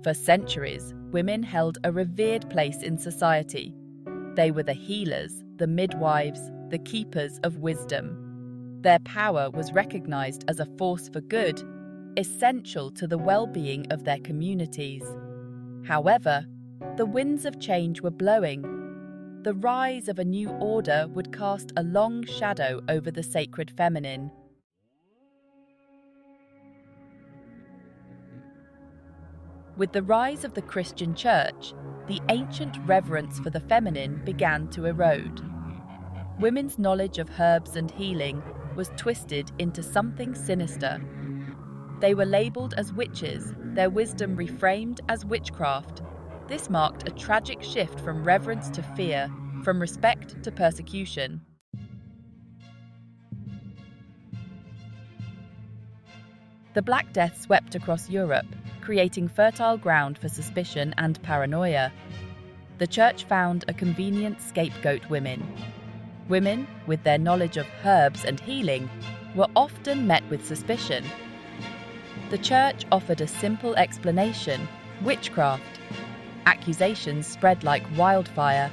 For centuries, women held a revered place in society. They were the healers, the midwives, the keepers of wisdom. Their power was recognized as a force for good, essential to the well-being of their communities. However, the winds of change were blowing. The rise of a new order would cast a long shadow over the sacred feminine. With the rise of the Christian Church, the ancient reverence for the feminine began to erode. Women's knowledge of herbs and healing was twisted into something sinister. They were labelled as witches, their wisdom reframed as witchcraft. This marked a tragic shift from reverence to fear, from respect to persecution. The Black Death swept across Europe, creating fertile ground for suspicion and paranoia. The Church found a convenient scapegoat women. Women, with their knowledge of herbs and healing, were often met with suspicion. The Church offered a simple explanation: witchcraft. Accusations spread like wildfire,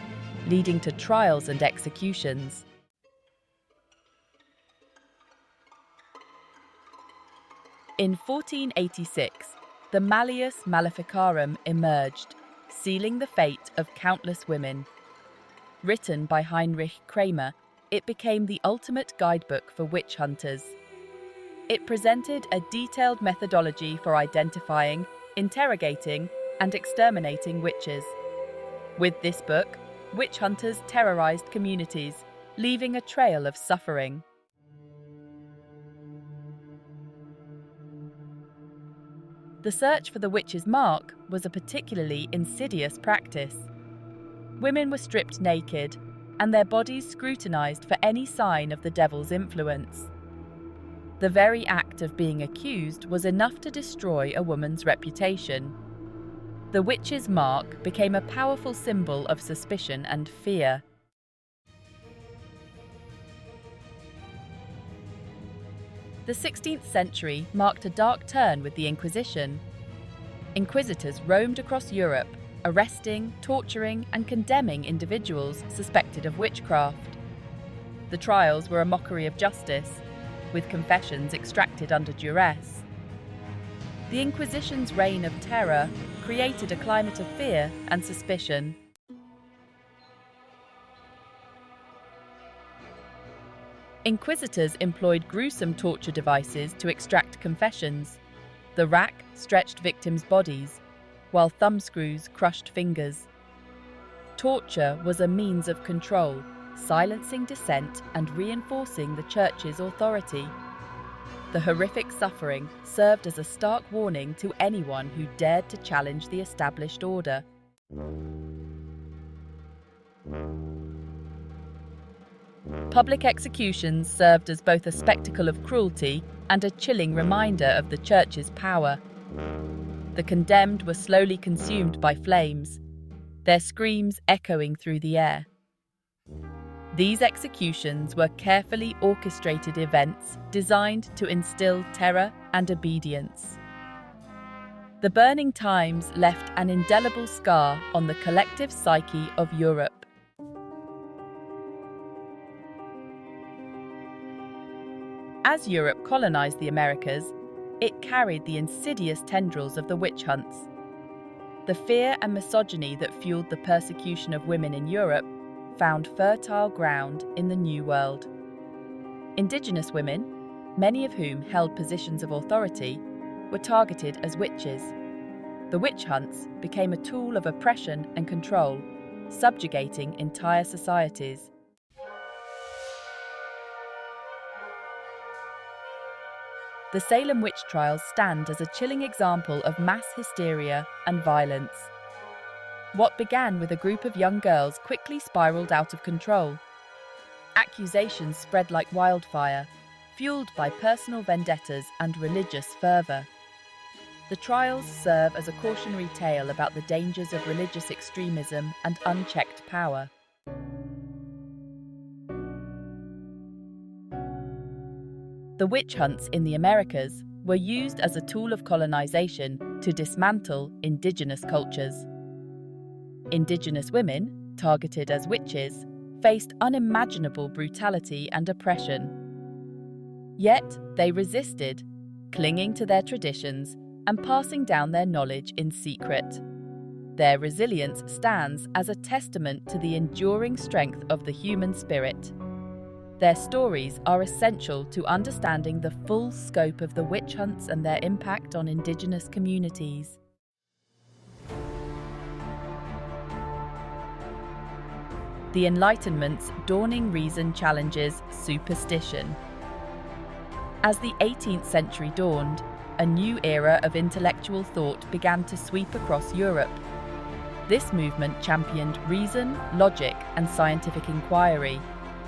leading to trials and executions. In 1486, the Malleus Maleficarum emerged, sealing the fate of countless women. Written by Heinrich Kramer, it became the ultimate guidebook for witch hunters. It presented a detailed methodology for identifying, interrogating, and exterminating witches. With this book, witch hunters terrorized communities, leaving a trail of suffering. The search for the witch's mark was a particularly insidious practice. Women were stripped naked, and their bodies scrutinized for any sign of the devil's influence. The very act of being accused was enough to destroy a woman's reputation. The witch's mark became a powerful symbol of suspicion and fear. The 16th century marked a dark turn with the Inquisition. Inquisitors roamed across Europe, arresting, torturing, and condemning individuals suspected of witchcraft. The trials were a mockery of justice, with confessions extracted under duress. The Inquisition's reign of terror created a climate of fear and suspicion. Inquisitors employed gruesome torture devices to extract confessions. The rack stretched victims' bodies, while thumbscrews crushed fingers. Torture was a means of control, silencing dissent and reinforcing the Church's authority. The horrific suffering served as a stark warning to anyone who dared to challenge the established order. Public executions served as both a spectacle of cruelty and a chilling reminder of the Church's power. The condemned were slowly consumed by flames, their screams echoing through the air. These executions were carefully orchestrated events designed to instill terror and obedience. The burning times left an indelible scar on the collective psyche of Europe. As Europe colonized the Americas, it carried the insidious tendrils of the witch hunts. The fear and misogyny that fueled the persecution of women in Europe found fertile ground in the New World. Indigenous women, many of whom held positions of authority, were targeted as witches. The witch hunts became a tool of oppression and control, subjugating entire societies. The Salem witch trials stand as a chilling example of mass hysteria and violence. What began with a group of young girls quickly spiraled out of control. Accusations spread like wildfire, fueled by personal vendettas and religious fervor. The trials serve as a cautionary tale about the dangers of religious extremism and unchecked power. The witch hunts in the Americas were used as a tool of colonization, to dismantle indigenous cultures. Indigenous women, targeted as witches, faced unimaginable brutality and oppression. Yet they resisted, clinging to their traditions and passing down their knowledge in secret. Their resilience stands as a testament to the enduring strength of the human spirit. Their stories are essential to understanding the full scope of the witch hunts and their impact on Indigenous communities. The Enlightenment's dawning reason challenges superstition. As the 18th century dawned, a new era of intellectual thought began to sweep across Europe. This movement championed reason, logic, and scientific inquiry,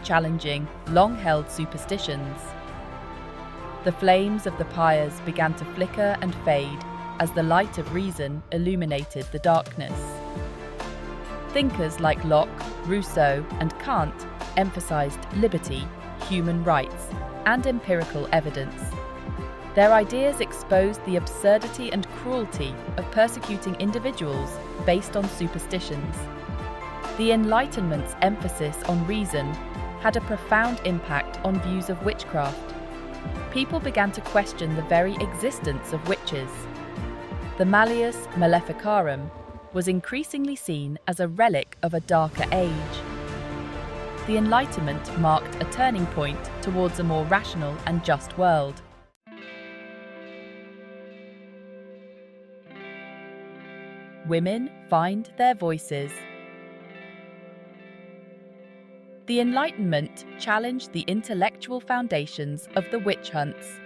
challenging long-held superstitions. The flames of the pyres began to flicker and fade as the light of reason illuminated the darkness. Thinkers like Locke, Rousseau, and Kant emphasized liberty, human rights, and empirical evidence. Their ideas exposed the absurdity and cruelty of persecuting individuals based on superstitions. The Enlightenment's emphasis on reason had a profound impact on views of witchcraft. People began to question the very existence of witches. The Malleus Maleficarum was increasingly seen as a relic of a darker age. The Enlightenment marked a turning point towards a more rational and just world. Women find their voices. The Enlightenment challenged the intellectual foundations of the witch hunts.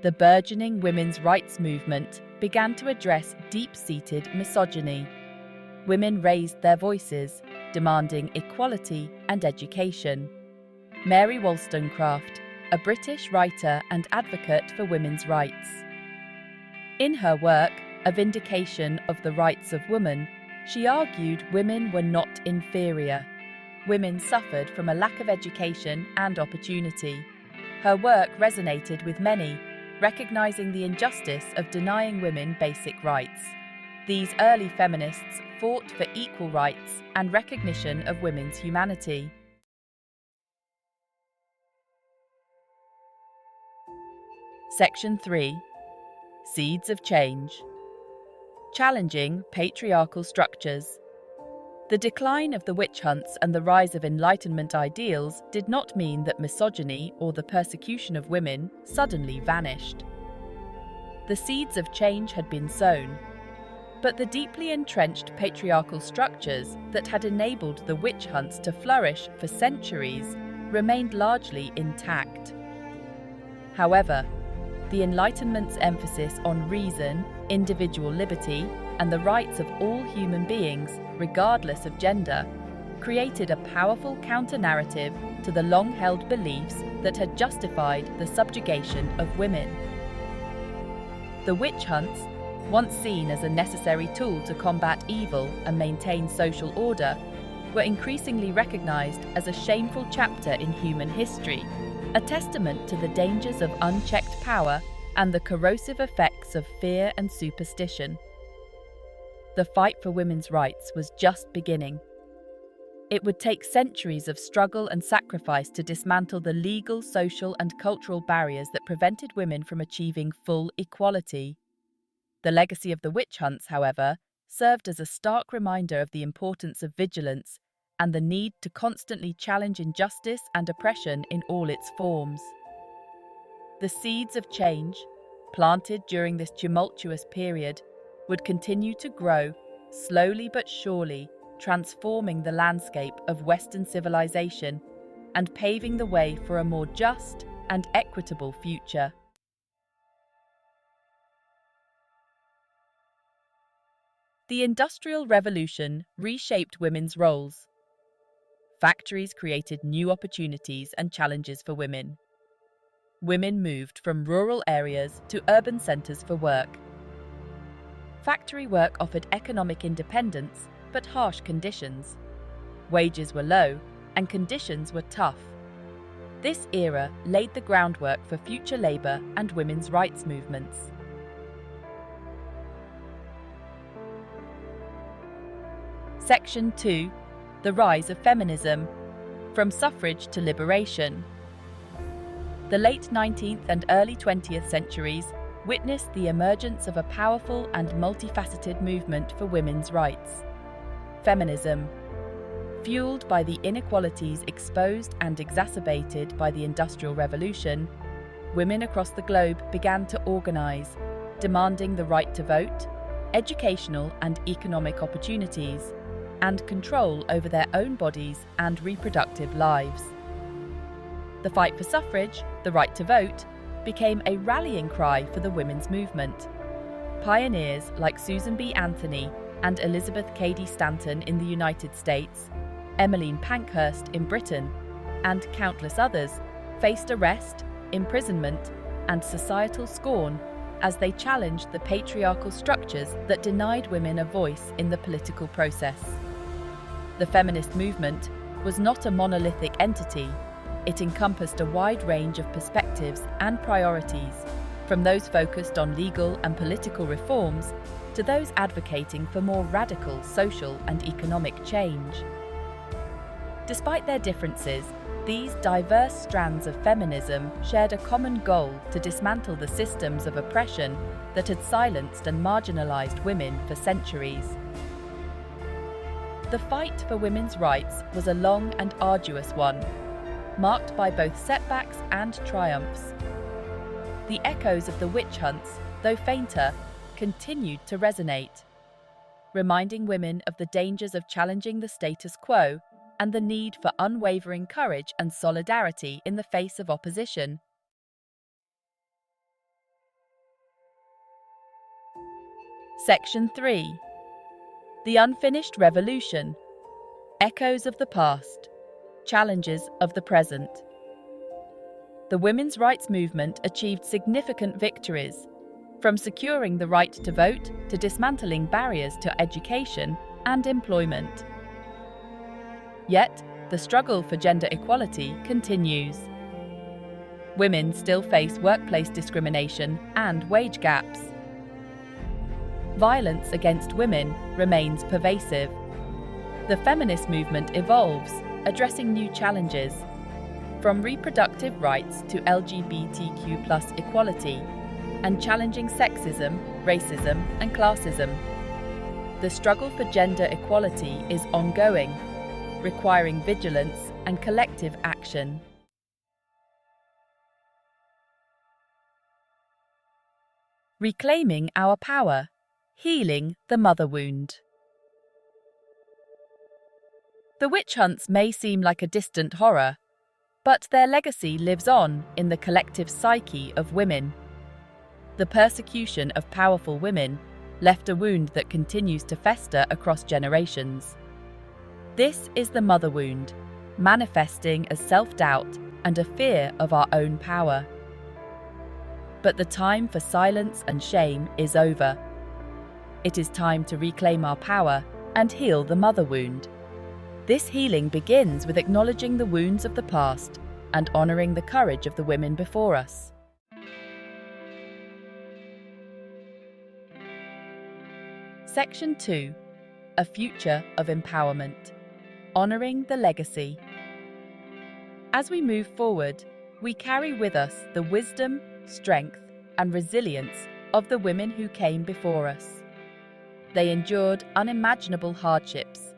The burgeoning women's rights movement began to address deep-seated misogyny. Women raised their voices, demanding equality and education. Mary Wollstonecraft, a British writer and advocate for women's rights. In her work, A Vindication of the Rights of Woman, she argued women were not inferior. Women suffered from a lack of education and opportunity. Her work resonated with many, recognizing the injustice of denying women basic rights. These early feminists fought for equal rights and recognition of women's humanity. Section 3. Seeds of Change. Challenging patriarchal structures. The decline of the witch hunts and the rise of Enlightenment ideals did not mean that misogyny or the persecution of women suddenly vanished. The seeds of change had been sown, but the deeply entrenched patriarchal structures that had enabled the witch hunts to flourish for centuries remained largely intact. However, the Enlightenment's emphasis on reason, individual liberty, and the rights of all human beings, regardless of gender, created a powerful counter-narrative to the long-held beliefs that had justified the subjugation of women. The witch hunts, once seen as a necessary tool to combat evil and maintain social order, were increasingly recognized as a shameful chapter in human history, a testament to the dangers of unchecked power and the corrosive effects of fear and superstition. The fight for women's rights was just beginning. It would take centuries of struggle and sacrifice to dismantle the legal, social, and cultural barriers that prevented women from achieving full equality. The legacy of the witch hunts, however, served as a stark reminder of the importance of vigilance and the need to constantly challenge injustice and oppression in all its forms. The seeds of change, planted during this tumultuous period, would continue to grow, slowly but surely, transforming the landscape of Western civilization and paving the way for a more just and equitable future. The Industrial Revolution reshaped women's roles. Factories created new opportunities and challenges for women. Women moved from rural areas to urban centres for work. Factory work offered economic independence, but harsh conditions. Wages were low, and conditions were tough. This era laid the groundwork for future labour and women's rights movements. Section 2. The rise of feminism, from suffrage to liberation. The late 19th and early 20th centuries witnessed the emergence of a powerful and multifaceted movement for women's rights. Feminism. Fueled by the inequalities exposed and exacerbated by the Industrial Revolution, women across the globe began to organize, demanding the right to vote, educational and economic opportunities, and control over their own bodies and reproductive lives. The fight for suffrage, the right to vote, became a rallying cry for the women's movement. Pioneers like Susan B. Anthony and Elizabeth Cady Stanton in the United States, Emmeline Pankhurst in Britain, and countless others faced arrest, imprisonment, and societal scorn as they challenged the patriarchal structures that denied women a voice in the political process. The feminist movement was not a monolithic entity. It encompassed a wide range of perspectives and priorities, from those focused on legal and political reforms to those advocating for more radical social and economic change. Despite their differences, these diverse strands of feminism shared a common goal to dismantle the systems of oppression that had silenced and marginalized women for centuries. The fight for women's rights was a long and arduous one, marked by both setbacks and triumphs. The echoes of the witch hunts, though fainter, continued to resonate, reminding women of the dangers of challenging the status quo and the need for unwavering courage and solidarity in the face of opposition. Section 3. The Unfinished Revolution. Echoes of the Past. Challenges of the Present. The women's rights movement achieved significant victories, from securing the right to vote to dismantling barriers to education and employment. Yet, the struggle for gender equality continues. Women still face workplace discrimination and wage gaps. Violence against women remains pervasive. The feminist movement evolves, addressing new challenges, from reproductive rights to LGBTQ+ equality, and challenging sexism, racism, and classism. The struggle for gender equality is ongoing, requiring vigilance and collective action. Reclaiming our power, healing the mother wound. The witch hunts may seem like a distant horror, but their legacy lives on in the collective psyche of women. The persecution of powerful women left a wound that continues to fester across generations. This is the mother wound, manifesting as self-doubt and a fear of our own power. But the time for silence and shame is over. It is time to reclaim our power and heal the mother wound. This healing begins with acknowledging the wounds of the past and honoring the courage of the women before us. Section 2. A Future of Empowerment. Honoring the Legacy. As we move forward, we carry with us the wisdom, strength, and resilience of the women who came before us. They endured unimaginable hardships,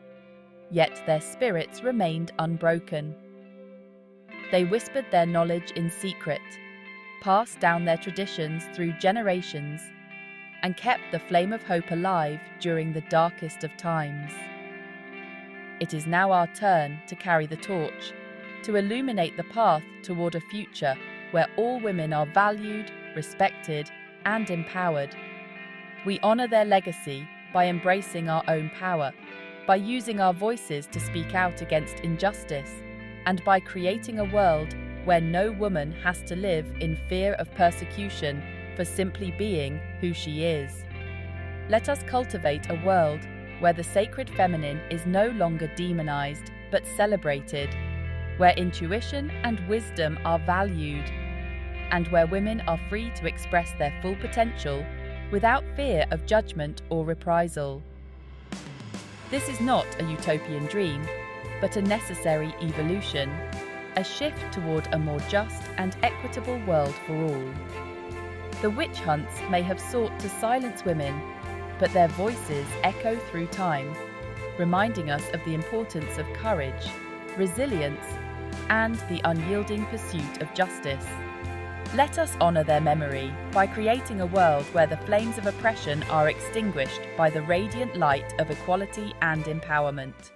yet their spirits remained unbroken. They whispered their knowledge in secret, passed down their traditions through generations, and kept the flame of hope alive during the darkest of times. It is now our turn to carry the torch, to illuminate the path toward a future where all women are valued, respected, and empowered. We honor their legacy by embracing our own power, by using our voices to speak out against injustice, and by creating a world where no woman has to live in fear of persecution for simply being who she is. Let us cultivate a world where the sacred feminine is no longer demonized but celebrated, where intuition and wisdom are valued, and where women are free to express their full potential without fear of judgment or reprisal. This is not a utopian dream, but a necessary evolution, a shift toward a more just and equitable world for all. The witch hunts may have sought to silence women, but their voices echo through time, reminding us of the importance of courage, resilience, and the unyielding pursuit of justice. Let us honor their memory by creating a world where the flames of oppression are extinguished by the radiant light of equality and empowerment.